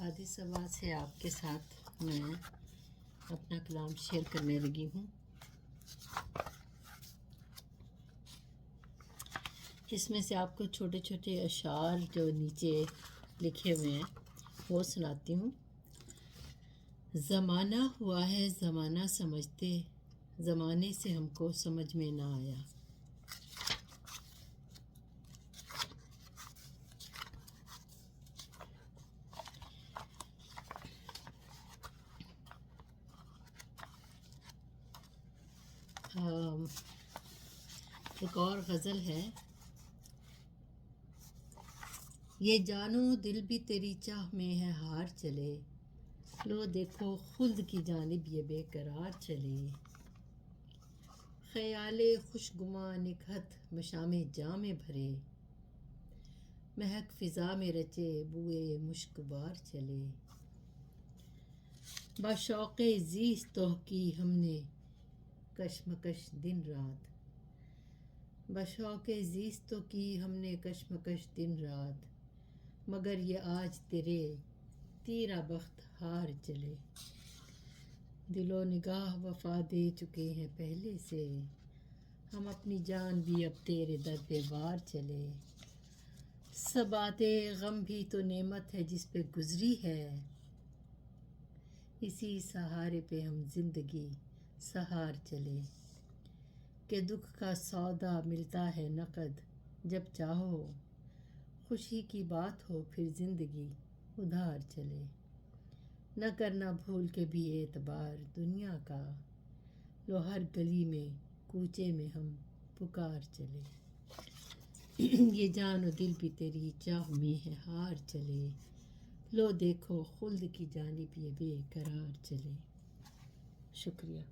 سادی سوال سے آپ کے ساتھ میں اپنا کلام شیئر کرنے لگی ہوں۔ اس میں سے آپ کو چھوٹے چھوٹے اشعار جو نیچے لکھے ہوئے ہیں وہ سناتی ہوں۔ زمانہ ہوا ہے زمانہ سمجھتے، زمانے سے ہم کو سمجھ میں نہ آیا۔ ایک اور غزل ہے، یہ جانو دل بھی تیری چاہ میں ہے ہار چلے، لو دیکھو خلد کی جانب یہ بے قرار چلے، خیال خوشگواں نکہت مشام جاں میں بھرے، مہک فضا میں رچے بوئے مشک بار چلے، بشوق زیست تو کی ہم نے کشمکش دن رات، بشوق زیست تو کی ہم نے کشمکش دن رات، مگر یہ آج تیرے تیرا بخت ہار چلے، دل و نگاہ وفا دے چکے ہیں پہلے سے، ہم اپنی جان بھی اب تیرے در پہ وار چلے، ثبات غم بھی تو نعمت ہے جس پہ گزری ہے، اسی سہارے پہ ہم زندگی سہار چلے، کہ دکھ کا سودا ملتا ہے نقد جب چاہو، خوشی کی بات ہو پھر زندگی ادھار چلے، نہ کرنا بھول کے بھی اعتبار دنیا کا، لو ہر گلی میں کوچے میں ہم پکار چلے، یہ جان و دل بھی تیری چاہ میں ہے ہار چلے، لو دیکھو خلد کی جانب یہ بے قرار چلے۔ شکریہ۔